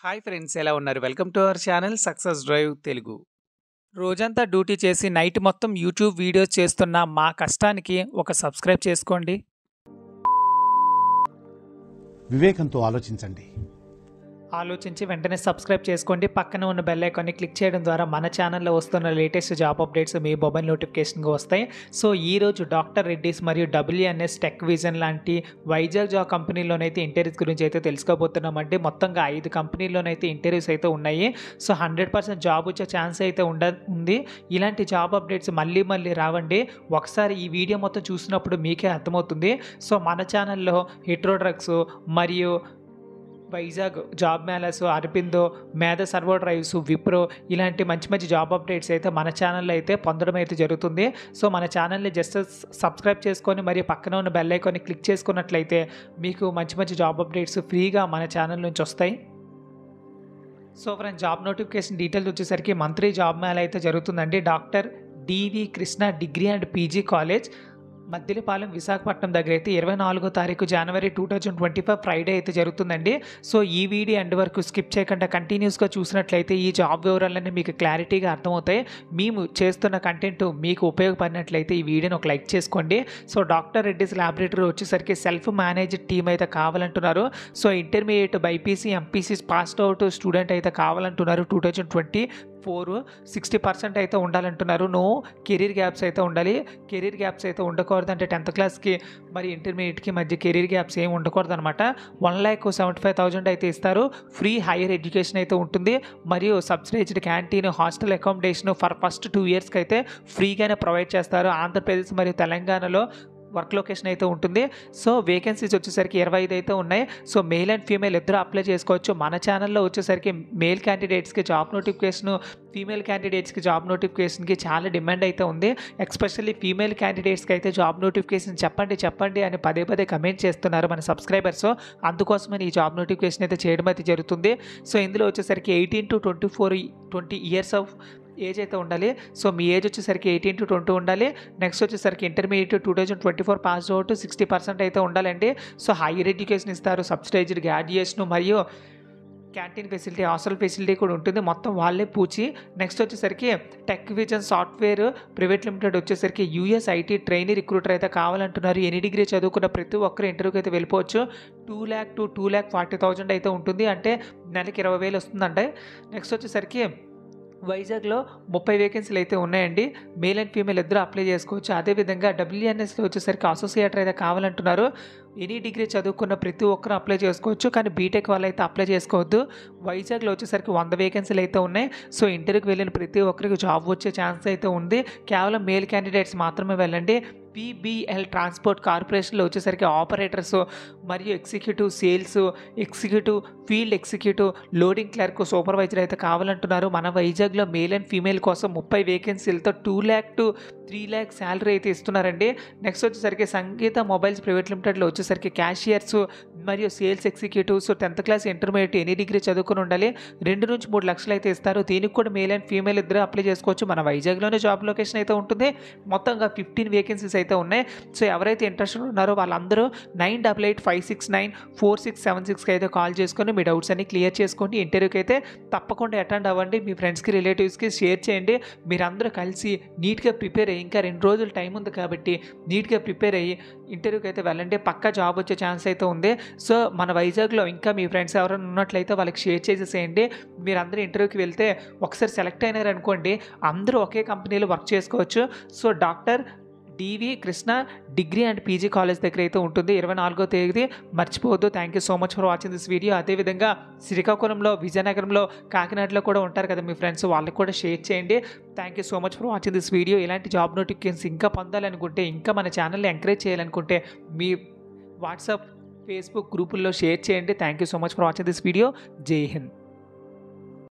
Hi friends, ఎలా ఉన్నారు? Welcome to our channel success drive Telugu. రోజంతా డ్యూటీ చేసి నైట్ మొత్తం యూట్యూబ్ వీడియోస్ చేస్తున్న మా కష్టానికి ఒక సబ్స్క్రైబ్ చేసుకోండి. వివేకంతో ఆలోచించండి. ఆలోచించి వెంటనే సబ్స్క్రైబ్ చేసుకోండి. పక్కన ఉన్న బెల్ ఐకాన్ని క్లిక్ చేయడం ద్వారా మన ఛానల్లో వస్తున్న లేటెస్ట్ జాబ్ అప్డేట్స్ మీ మొబైల్ నోటిఫికేషన్గా వస్తాయి. సో ఈరోజు డాక్టర్ రెడ్డిస్ మరియు WNS టెక్ విజన్ లాంటి వైజాగ్ జాబ్ కంపెనీలోనైతే ఇంటర్వ్యూస్ గురించి అయితే తెలుసుకోబోతున్నామండి. మొత్తంగా 5 కంపెనీల్లోనైతే ఇంటర్వ్యూస్ అయితే ఉన్నాయి. సో 100% జాబ్ వచ్చే ఛాన్స్ అయితే ఉంది. ఇలాంటి జాబ్ అప్డేట్స్ మళ్ళీ రావండి. ఒకసారి ఈ వీడియో మొత్తం చూసినప్పుడు మీకే అర్థమవుతుంది. సో మన ఛానల్లో హెట్రో డ్రగ్స్ మరియు వైజాగ్ జాబ్ మేళాస్, అరబిందో, మేధా సర్వో డ్రైవ్స్, విప్రో ఇలాంటి మంచి జాబ్ అప్డేట్స్ అయితే మన ఛానల్లో అయితే పొందడం అయితే జరుగుతుంది. సో మన ఛానల్ని జస్ట్ సబ్స్క్రైబ్ చేసుకొని మరియు పక్కన ఉన్న బెల్ ఐకాన్ని క్లిక్ చేసుకున్నట్లయితే మీకు మంచి జాబ్ అప్డేట్స్ ఫ్రీగా మన ఛానల్ నుంచి వస్తాయి. So friends, job notification details వచ్చేసరికి మంత్లీ జాబ్ మేళా అయితే జరుగుతుందండి. Doctor DV Krishna degree and PG college, Maddilapalem, Visakhapatnam దగ్గర అయితే 24వ తారీఖు జనవరి 2025 ఫ్రైడే అయితే జరుగుతుందండి. సో ఈ వీడియో ఎండ్ వరకు స్కిప్ చేయకుండా కంటిన్యూస్గా చూసినట్లయితే ఈ జాబ్ వివరాలన్నీ మీకు క్లారిటీగా అర్థమవుతాయి. మేము చేస్తున్న కంటెంట్ మీకు ఉపయోగపడినట్లయితే ఈ వీడియోని ఒక లైక్ చేసుకోండి. సో డాక్టర్ రెడ్డిస్ ల్యాబొరేటరీ వచ్చేసరికి సెల్ఫ్ మేనేజ్డ్ టీమ్ అయితే కావాలంటున్నారు. So intermediate BiPC MPC passed out student అయితే కావాలంటున్నారు. 2024 60% అయితే ఉండాలంటున్నారు. నో కెరీర్ గ్యాప్స్ అయితే ఉండాలి. కెరీర్ గ్యాప్స్ అయితే ఉండకూడదు. అంటే 10th క్లాస్కి మరి ఇంటర్మీడియట్కి మధ్య కెరీర్ గ్యాప్స్ ఏమి ఉండకూడదు అనమాట. 1,75,000 అయితే ఇస్తారు. ఫ్రీ హైయర్ ఎడ్యుకేషన్ అయితే ఉంటుంది. మరియు subsidised canteen, hostel accommodation for first 2 ఇయర్స్కి అయితే ఫ్రీగానే ప్రొవైడ్ చేస్తారు. ఆంధ్రప్రదేశ్ మరియు తెలంగాణలో వర్క్ లొకేషన్ అయితే ఉంటుంది. సో వేకెన్సీస్ వచ్చేసరికి 25 అయితే ఉన్నాయి. సో మేల్ అండ్ ఫీమేల్ ఇద్దరు అప్లై చేసుకోవచ్చు. మన ఛానల్లో వచ్చేసరికి మేల్ క్యాండిడేట్స్కి జాబ్ నోటిఫికేషన్, ఫీమేల్ క్యాండిడేట్స్కి జాబ్ నోటిఫికేషన్కి చాలా డిమాండ్ అయితే ఉంది. ఎస్పెషల్లీ ఫీమేల్ క్యాండిడేట్స్కి అయితే జాబ్ నోటిఫికేషన్ చెప్పండి అని పదే కమెంట్ చేస్తున్నారు మన సబ్స్క్రైబర్స్. అందుకోసమని ఈ జాబ్ నోటిఫికేషన్ అయితే చేయడం అయితే జరుగుతుంది. సో ఇందులో వచ్చేసరికి 18 to 24 20 ఇయర్స్ ఆఫ్ ఏజ్ అయితే ఉండాలి. సో మీ ఏజ్ వచ్చేసరికి 18 to 20 ఉండాలి. నెక్స్ట్ వచ్చేసరికి ఇంటర్మీడియట్ 2024 పాస్ అవుట్ 60% అయితే ఉండాలండి. సో హైయర్ ఎడ్యుకేషన్ ఇస్తారు, సబ్సిడైజ్డ్ గ్రాడ్యుయేషన్ మరియు క్యాంటీన్ ఫెసిలిటీ, హాస్టల్ ఫెసిలిటీ కూడా ఉంటుంది. మొత్తం వాళ్ళే పూచి. నెక్స్ట్ వచ్చేసరికి tech vision software private limited వచ్చేసరికి US IT ట్రైనీ రిక్రూటర్ అయితే కావాలంటున్నారు. ఎనీ డిగ్రీ చదువుకున్న ప్రతి ఒక్కరు ఇంటర్వ్యూకి అయితే వెళ్ళిపోవచ్చు. 2 lakh to 2,40,000 అయితే ఉంటుంది. అంటే నెలకి 20,000 వస్తుందంటే. నెక్స్ట్ వచ్చేసరికి వైజాగ్లో 30 వేకెన్సీలు అయితే ఉన్నాయండి. మేల్ అండ్ ఫీమేల్ ఇద్దరు అప్లై చేసుకోవచ్చు. అదేవిధంగా WNSలో వచ్చేసరికి అసోసియేటర్ అయితే కావాలంటున్నారు. ఎనీ డిగ్రీ చదువుకున్న ప్రతి ఒక్కరు అప్లై చేసుకోవచ్చు. కానీ బీటెక్ వాళ్ళు అయితే అప్లై చేసుకోవద్దు. వైజాగ్లో వచ్చేసరికి 100 వేకెన్సీలు అయితే ఉన్నాయి. సో ఇంటర్వ్యూకి వెళ్ళిన ప్రతి ఒక్కరికి జాబ్ వచ్చే ఛాన్స్ అయితే ఉంది. కేవలం మేల్ క్యాండిడేట్స్ మాత్రమే వెళ్ళండి. PBL ట్రాన్స్పోర్ట్ కార్పొరేషన్లో వచ్చేసరికి ఆపరేటర్స్ మరియు executive sales, executive field executive, loading clerk, supervisor అయితే కావాలంటున్నారు. మన వైజాగ్లో మేల్ అండ్ ఫీమేల్ కోసం 30 వేకెన్సీలతో 2 lakh to 3 lakh శాలరీ అయితే ఇస్తున్నారండి. నెక్స్ట్ వచ్చేసరికి సంగీత మొబైల్స్ ప్రైవేట్ లిమిటెడ్లో వచ్చేసరికి క్యాషియర్స్ మరియు sales executives 10th class intermediate any degree చదువుకుని ఉండాలి. 2 నుంచి 3 లక్షలు అయితే ఇస్తారు. దీనికి కూడా మేల్ అండ్ ఫీమేల్ ఇద్దరు అప్లై చేసుకోవచ్చు. మన వైజాగ్లోనే జాబ్ లొకేషన్ అయితే ఉంటుంది. మొత్తంగా 15 వేకెన్సీస్ అయితే ఉన్నాయి. సో ఎవరైతే ఇంట్రెస్టెడ్ ఉన్నారో వాళ్ళందరూ 9885694676కి అయితే కాల్ చేసుకొని మీ డౌట్స్ అన్ని క్లియర్ చేసుకోండి. ఇంటర్వ్యూకి అయితే తప్పకుండా అటెండ్ అవ్వండి. మీ ఫ్రెండ్స్కి, రిలేటివ్స్కి షేర్ చేయండి. మీరందరూ కలిసి నీట్గా ప్రిపేర్ అయ్యి, ఇంకా 2 రోజులు టైం ఉంది కాబట్టి నీట్గా ప్రిపేర్ అయ్యి ఇంటర్వ్యూకి అయితే వెళ్ళండి. పక్కా జాబ్ వచ్చే ఛాన్స్ అయితే ఉంది. సో మన వైజాగ్లో ఇంకా మీ ఫ్రెండ్స్ ఎవరైనా ఉన్నట్లయితే వాళ్ళకి షేర్ చేసేసేయండి. మీరందరూ ఇంటర్వ్యూకి వెళ్తే ఒకసారి సెలెక్ట్ అయినారు అనుకోండి, అందరూ ఒకే కంపెనీలో వర్క్ చేసుకోవచ్చు. So doctor DV Krishna degree and PG college దగ్గర అయితే ఉంటుంది. 24వ తేదీ మర్చిపోవద్దు. Thank you so much for watching this video. అదేవిధంగా శ్రీకాకుళంలో, విజయనగరంలో, కాకినాడలో కూడా ఉంటారు కదా మీ ఫ్రెండ్స్, వాళ్ళకి కూడా షేర్ చేయండి. Thank you so much for watching this video. ఇలాంటి జాబ్ నోటిఫికేషన్స్ ఇంకా పొందాలనుకుంటే, ఇంకా మన ఛానల్ని ఎంకరేజ్ చేయాలనుకుంటే మీ వాట్సాప్, ఫేస్బుక్ గ్రూపుల్లో షేర్ చేయండి. Thank you so much for watching this video. జై హింద్.